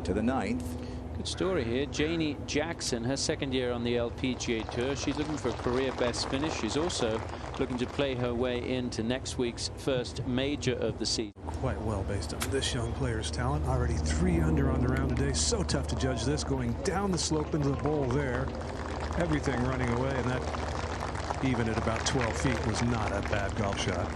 to the 9th. Good story here. JANIE Jackson, her second year on the LPGA Tour. She's looking for a career best finish. She's also looking to play her way into next week's first major of the season. Quite well based on this young player's talent. Already 3 under on the round today. So tough to judge this. Going down the slope into the bowl there. Everything running away, and that, even at about 12 feet, was not a bad golf shot.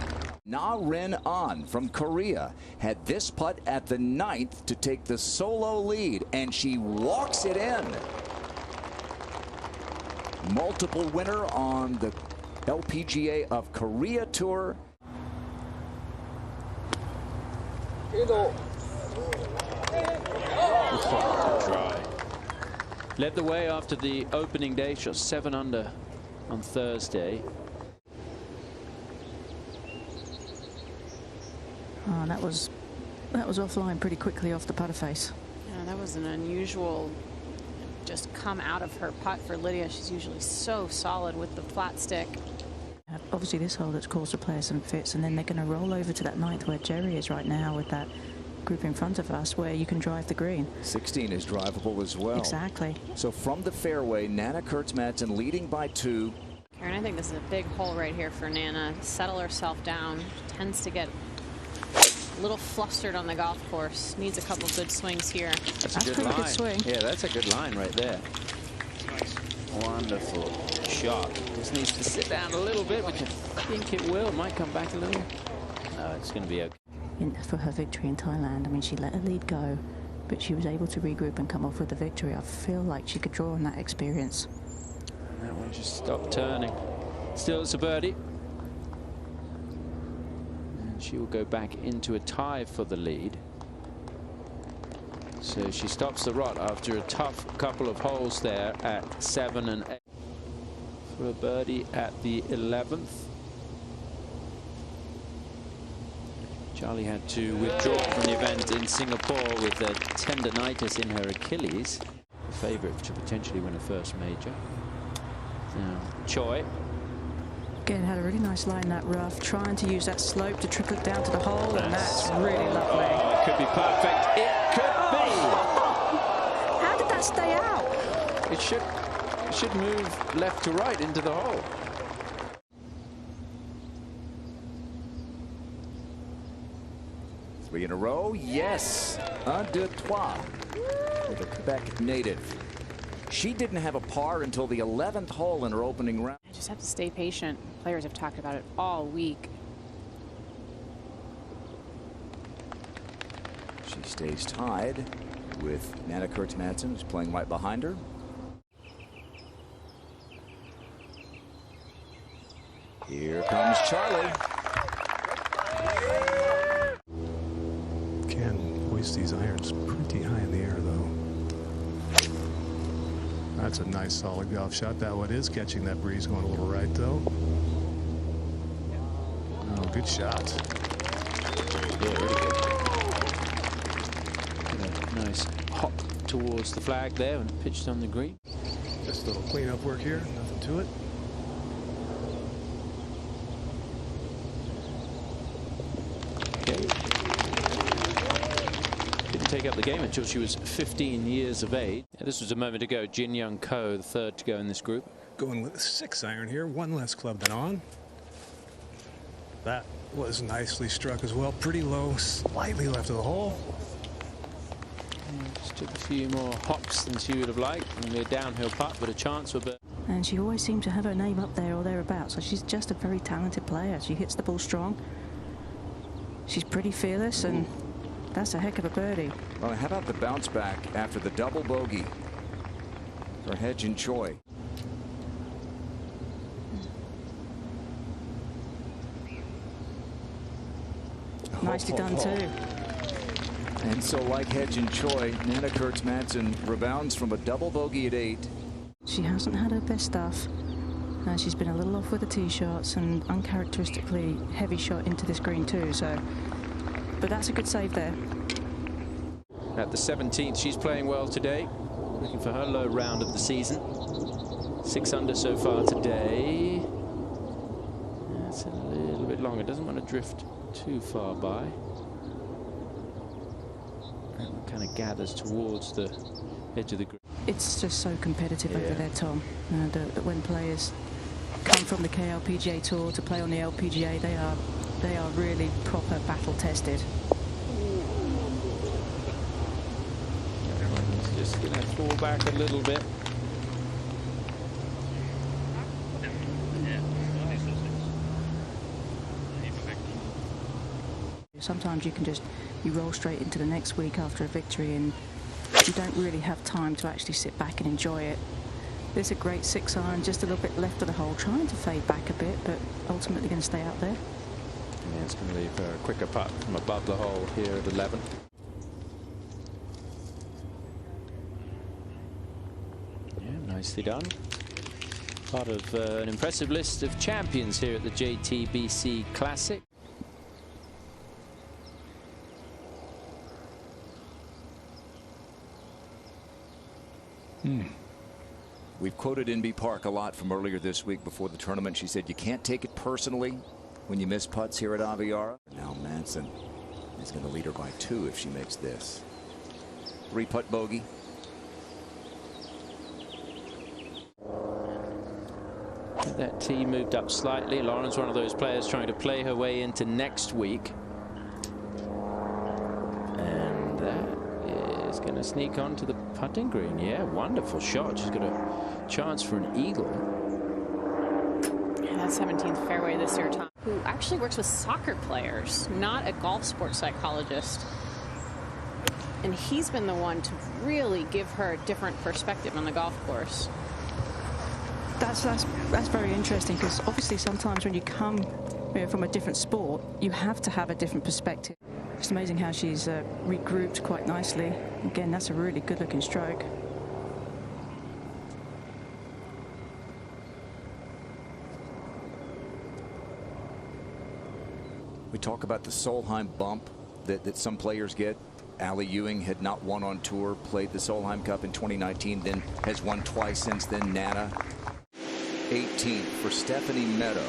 Na Rin An from Korea had this putt at the 9th to take the solo lead, and she walks it in. Multiple winner on the LPGA of Korea Tour. Try. Led the way after the opening day, shot 7 under on Thursday. Oh, that was offline pretty quickly off the putter face. Yeah, that was an unusual just come out of her putt for Lydia. She's usually so solid with the flat stick. Obviously this hole that's caused the player some fits, and then they're going to roll over to that 9th where Jerry is right now with that group in front of us where you can drive the green. 16 is drivable as well. Exactly. So from the fairway, Nana Kurtzmadsen leading by 2. Karen, I think this is a big hole right here for Nana. Settle herself down. She tends to get a little flustered on the golf course. Needs a couple good swings here. That's a good line. Good swing. Yeah, that's a good line right there. Wonderful shot. Just needs to sit down a little bit, which I think it will. Might come back a little. No, it's going to be okay. For her victory in Thailand, I mean, she let her lead go, but she was able to regroup and come off with the victory. I feel like she could draw on that experience. That one just stopped turning. Still, it's a birdie. And she will go back into a tie for the lead. So she stops the rot after a tough couple of holes there at 7 and 8. For a birdie at the 11th. Charley had to withdraw from the event in Singapore with a tendonitis in her Achilles. The favourite to potentially win a first major. Now, Choi. Again, had a really nice line in that rough, trying to use that slope to trickle it down to the hole, and that's really lovely. Oh, it could be perfect. It could be. How did that stay out? It should move left to right into the hole. Three in a row, yes. Un, deux, trois. For the Quebec native. She didn't have a par until the 11th hole in her opening round. I just have to stay patient. Players have talked about it all week. She stays tied with Nana Kurtzmadsen, who's playing right behind her. Here comes Charley. Can hoist these irons pretty high in the air, though. That's a nice solid golf shot. That one is catching that breeze, going a little right, though. Oh, good shot. Yeah, really good. A nice hop towards the flag there and pitched on the green. Just a little cleanup work here, nothing to it. Okay. Didn't take up the game until she was 15 years of age. This was a moment ago. Jin Young Ko, the third to go in this group. Going with a 6-iron here, one less club than on. That was nicely struck as well. Pretty low, slightly left of the hole. Just took a few more hops than she would have liked. Only a downhill putt, but a chance for. And she always seemed to have her name up there or thereabouts. So she's just a very talented player. She hits the ball strong. She's pretty fearless, and that's a heck of a birdie. Well, how about the bounce back after the double bogey for Hye-Jin Choi? Nicely done too. And so, like Hye-Jin Choi, Nana Kurtzmadsen rebounds from a double bogey at 8. She hasn't had her best stuff. She's been a little off with the tee shots and uncharacteristically heavy shot into this green too. So, but that's a good save there. At the 17th, she's playing well today. Looking for her low round of the season. 6 under so far today. That's a little bit longer. Doesn't want to drift too far by. And we're kind of gathers towards the edge of the green. It's just so competitive over there, Tom. And when players come from the LPGA Tour to play on the LPGA, they are really proper battle tested. Everyone's just going to fall back a little bit. Sometimes you can you roll straight into the next week after a victory and you don't really have time to actually sit back and enjoy it. There's a great 6-iron, just a little bit left of the hole, trying to fade back a bit, but ultimately going to stay out there. Yeah, it's going to leave a quicker putt from above the hole here at 11. Yeah, nicely done. Part of an impressive list of champions here at the JTBC Classic. We've quoted Inbee Park a lot from earlier this week before the tournament. She said you can't take it personally when you miss putts here at Aviara. Now Manson is going to lead her by 2 if she makes this. 3-putt bogey. That tee moved up slightly. Lauren's one of those players trying to play her way into next week. And that is going to sneak onto the putting green. Yeah, wonderful shot. She's got a chance for an eagle. Yeah, that 17th fairway this year, Tom, who actually works with soccer players, not a golf sports psychologist. And he's been the one to really give her a different perspective on the golf course. That's very interesting, because obviously sometimes when you come from a different sport, you have to have a different perspective. It's amazing how she's regrouped quite nicely. Again, that's a really good-looking stroke. We talk about the Solheim bump that some players get. Allie Ewing had not won on tour, played the Solheim Cup in 2019, then has won twice since then. Nana, 18th for Stephanie Meadow.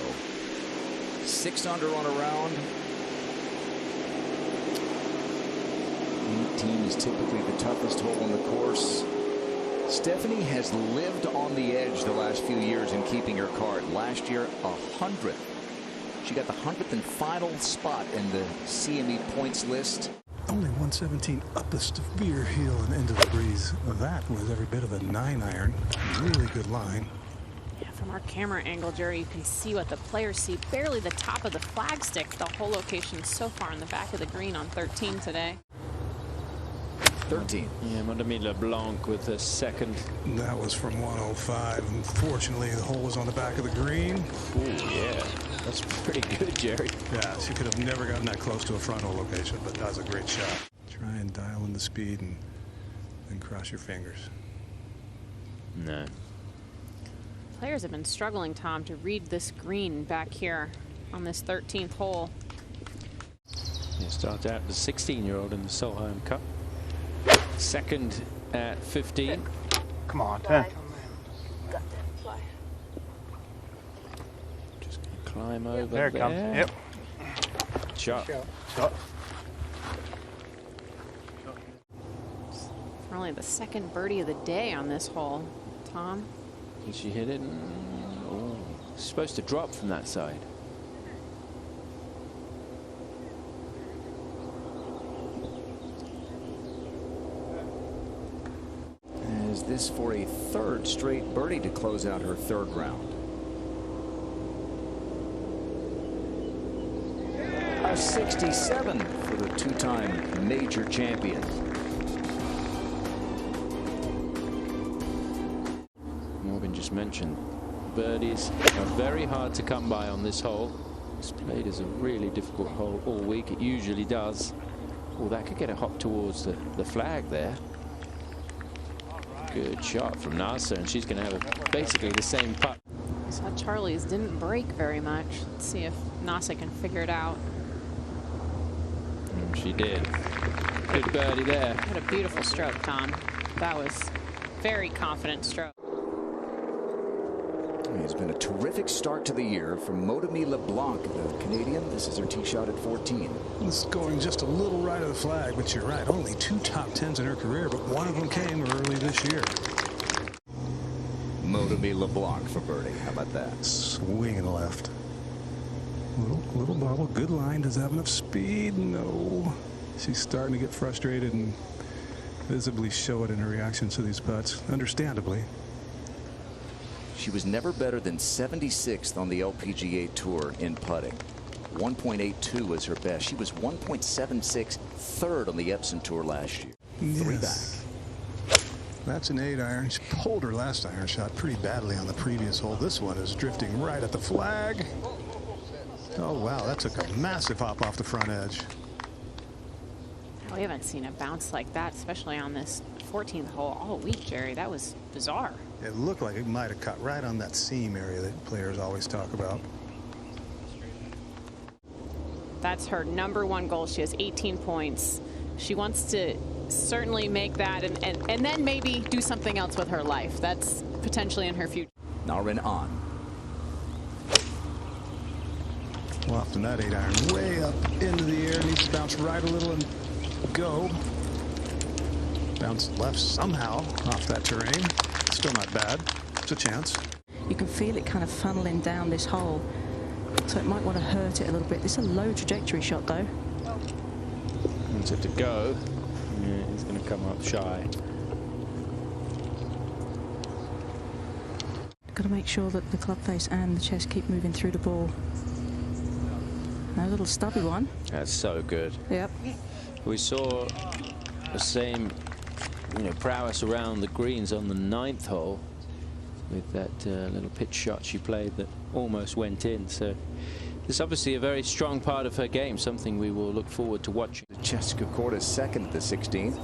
6 under on a round. 18 is typically the toughest hole on the course. Stephanie has lived on the edge the last few years in keeping her card. Last year, 100th. She got the 100th and final spot in the CME points list. Only 117 up a severe hill and into the breeze. That was every bit of a 9-iron. Really good line. Yeah, from our camera angle, Jerry, you can see what the players see. Barely the top of the flagstick. The whole location so far in the back of the green on 13 today. 13. Yeah, Madame LeBlanc with the second. That was from 105. Unfortunately, the hole was on the back of the green. Oh, yeah. That's pretty good, Jerry. Yeah, she could have never gotten that close to a front hole location, but that was a great shot. Try and dial in the speed and cross your fingers. No. Players have been struggling, Tom, to read this green back here on this 13th hole. Yeah, starts out the 16-year-old in the Solheim Cup. Second at 15. Come on, 10. Just going to climb over There it comes. Yep. Shot. Shot. For only the second birdie of the day on this hole, Tom. Did she hit it? Oh, it's supposed to drop from that side. Is this for a 3rd straight birdie to close out her 3rd round? A 67 for the 2-time major champion. Morgan just mentioned birdies are very hard to come by on this hole. It's played as a really difficult hole all week. It usually does. Oh, that could get a hop towards the flag there. Good shot from Nasa, and she's going to have basically the same putt. I saw Charlie's didn't break very much. Let's see if Nasa can figure it out. And she did. Good birdie there. What a beautiful stroke, Tom. That was very confident stroke. It's been a terrific start to the year from Modemy LeBlanc, the Canadian. This is her tee shot at 14. This is going just a little right of the flag, but you're right. Only 2 top 10s in her career, but one of them came early this year. Modemy LeBlanc for birdie. How about that? Swinging left. Little bobble. Good line. Does it have enough speed? No. She's starting to get frustrated and visibly show it in her reactions to these putts, understandably. She was never better than 76th on the LPGA Tour in putting. 1.82 was her best. She was 1.76 third on the Epson Tour last year. Yes. 3 back. That's an 8-iron. She pulled her last iron shot pretty badly on the previous hole. This one is drifting right at the flag. Oh, wow. That took a massive hop off the front edge. We haven't seen a bounce like that, especially on this 14th hole all week, Jerry. That was bizarre. It looked like it might have cut right on that seam area that players always talk about. That's her #1 goal. She has 18 points. She wants to certainly make that and then maybe do something else with her life. That's potentially in her future. Narin on. Lofting that 8-iron way up into the air. Needs to bounce right a little and go. Bounce left somehow off that terrain. Still not bad. It's a chance. You can feel it kind of funneling down this hole, so it might want to hurt it a little bit. This is a low trajectory shot, though. Wants it to go. Yeah, he's going to come up shy. Got to make sure that the club face and the chest keep moving through the ball. A little stubby one. That's so good. Yep. We saw the same, prowess around the greens on the 9th hole with that little pitch shot she played that almost went in. So this is obviously a very strong part of her game, something we will look forward to watching. Jessica Korda second at the 16th.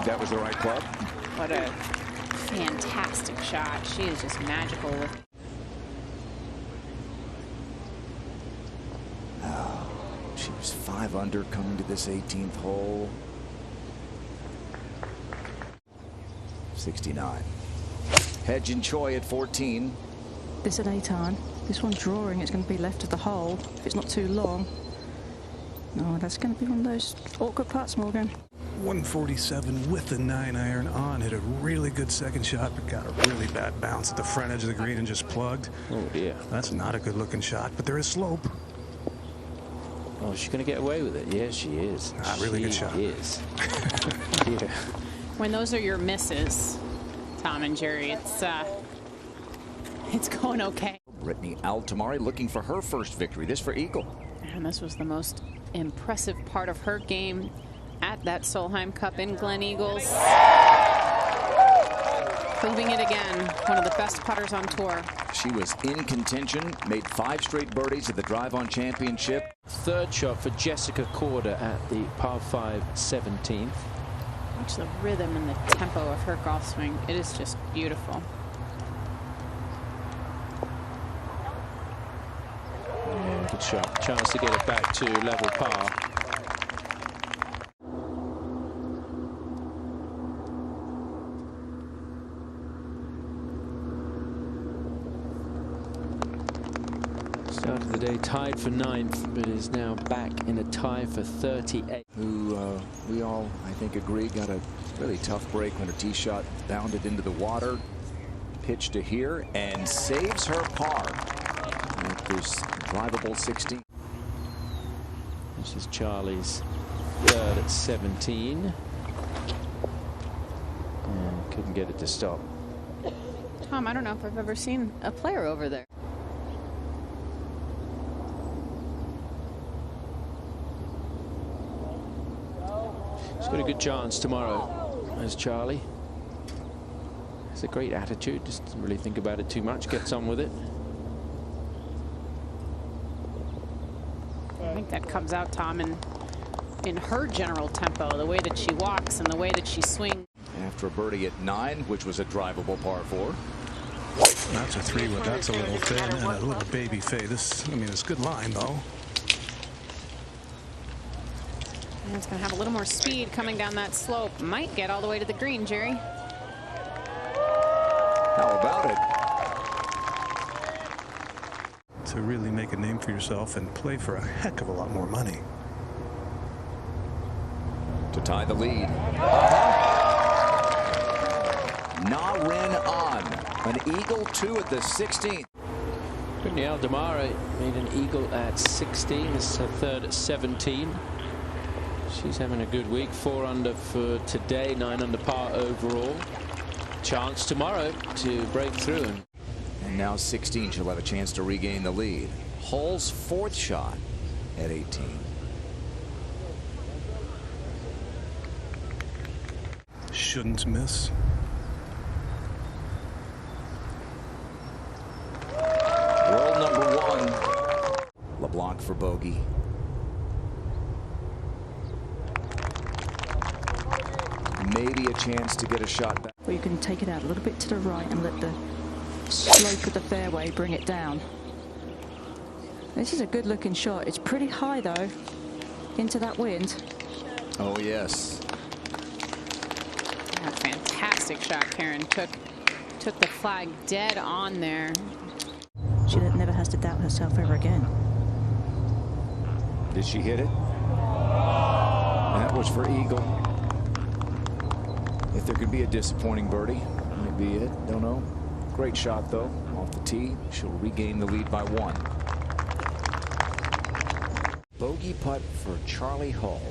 That was the right club. What a fantastic shot. She is just magical with. She was 5 under coming to this 18th hole. 69. Hedge and Choi at 14. This at 8-iron. This one drawing, it's going to be left of the hole if it's not too long. No, that's going to be one of those awkward putts, Morgan. 147 with the 9-iron on. Hit a really good second shot, but got a really bad bounce at the front edge of the green and just plugged. Oh, dear. That's not a good looking shot, but there is slope. Oh, she's going to get away with it. Yes, she is. Really good shot. She is. Yeah. When those are your misses, Tom and Jerry, it's going okay. Brittany ALTOMARE looking for her first victory. This for Eagle. And this was the most impressive part of her game at that Solheim Cup in Glen Eagles. Proving it again, one of the best putters on tour. She was in contention, made 5 straight birdies at the Drive-On Championship. 3rd shot for Jessica Korda at the par 5 17th. Watch the rhythm and the tempo of her golf swing. It is just beautiful. Good shot. Chance to get it back to level par. Started the day tied for 9th, but is now back in a tie for 38. Who we all, I think, agree got a really tough break when her tee shot bounded into the water. Pitch to here and saves her par. At this drivable 16. This is Charley's 3rd at 17. And couldn't get it to stop. Tom, I don't know if I've ever seen a player over there. He's got a good chance tomorrow, as Charley. Has a great attitude, just doesn't really think about it too much, gets on with it. I think that comes out, Tom, in her general tempo, the way that she walks and the way that she swings. After a birdie at 9, which was a drivable par 4. That's a 3-wood. That's a little thin and a little baby fade. This, I mean, it's a good line, though. And it's going to have a little more speed coming down that slope. Might get all the way to the green, Jerry. How about it? To really make a name for yourself and play for a heck of a lot more money. To tie the lead. Na Rin on. An eagle 2 at the 16th. Brittany ALTOMARE made an eagle at 16. This is her third at 17. She's having a good week. 4 under for today, 9 under par overall. Chance tomorrow to break through. And now 16, she'll have a chance to regain the lead. Hull's 4th shot at 18. Shouldn't miss. World number 1. LeBlanc for bogey. Maybe a chance to get a shot back. Or you can take it out a little bit to the right and let the slope of the fairway bring it down. This is a good looking shot. It's pretty high though, into that wind. Oh yes. A fantastic shot. Karen took the flag dead on there. She never has to doubt herself ever again. Did she hit it? That was for eagle. If there could be a disappointing birdie, might be it. Don't know. Great shot though. Off the tee, she'll regain the lead by 1. Bogey putt for Charley Hull.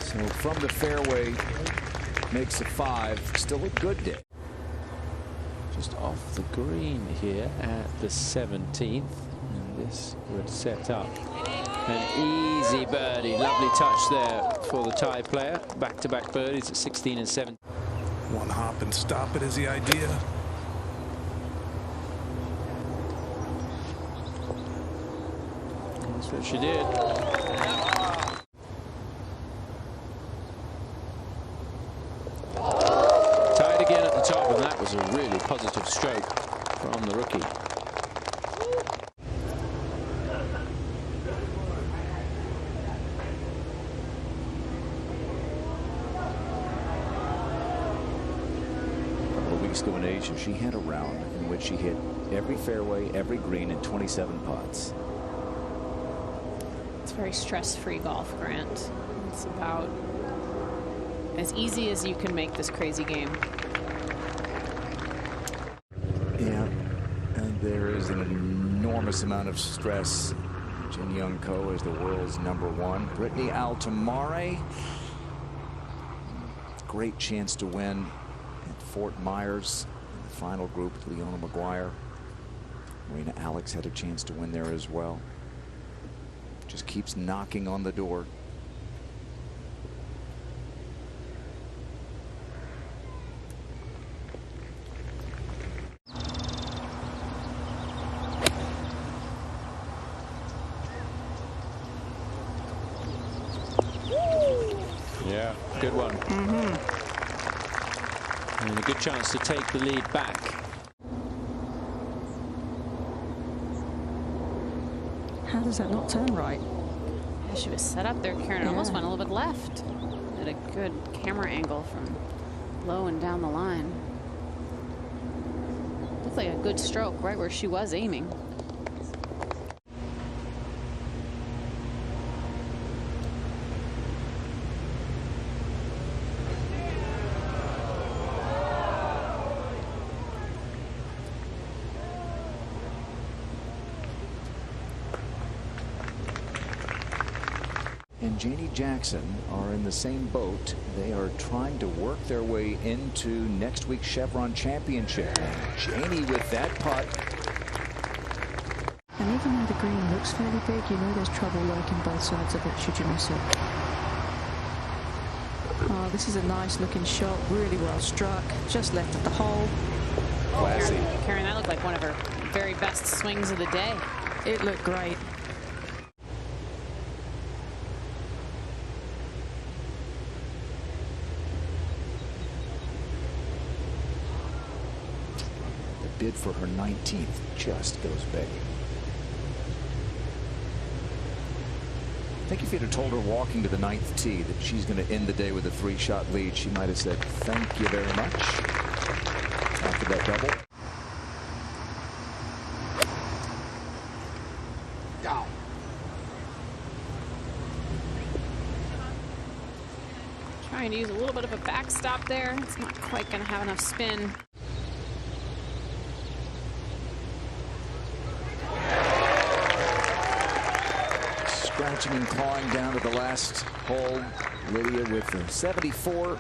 So from the fairway, makes a 5. Still a good day. Just off the green here at the 17th. And this would set up an easy birdie. Lovely touch there for the tie player. Back-to-back birdies at 16 and 17. One hop and stop it is the idea. That's what she did. Tied again at the top, and that was a really positive stroke from the rookie. Ago in Asia, she had a round in which she hit every fairway, every green, and 27 putts. It's very stress-free golf, Grant. It's about as easy as you can make this crazy game. Yeah, and there is an enormous amount of stress. Jin Young Ko is the world's #1. Brittany ALTOMARE, great chance to win at Fort Myers in the final group with Leona Maguire. Marina Alex had a chance to win there as well. Just keeps knocking on the door. Yeah, good one. And a good chance to take the lead back. How does that not turn right? Yeah, she was set up there, Karen. It almost went a little bit left. At a good camera angle from low and down the line. Looked like a good stroke right where she was aiming. And JANIE Jackson are in the same boat. They are trying to work their way into next week's Chevron Championship. JANIE with that putt. And even though the green looks fairly big, you know there's trouble lurking both sides of it should you miss it. Oh, this is a nice looking shot, really well struck, just left of the hole. Classy. Karen, that looked like one of her very best swings of the day. It looked great. Bid for her 19th just goes begging. think if you'd have told her walking to the 9th tee that she's going to end the day with a 3-shot lead, she might have said, thank you very much, after that double. Trying to use a little bit of a backstop there. It's not quite going to have enough spin. Scratching and clawing down to the last hole. Lydia with the 74.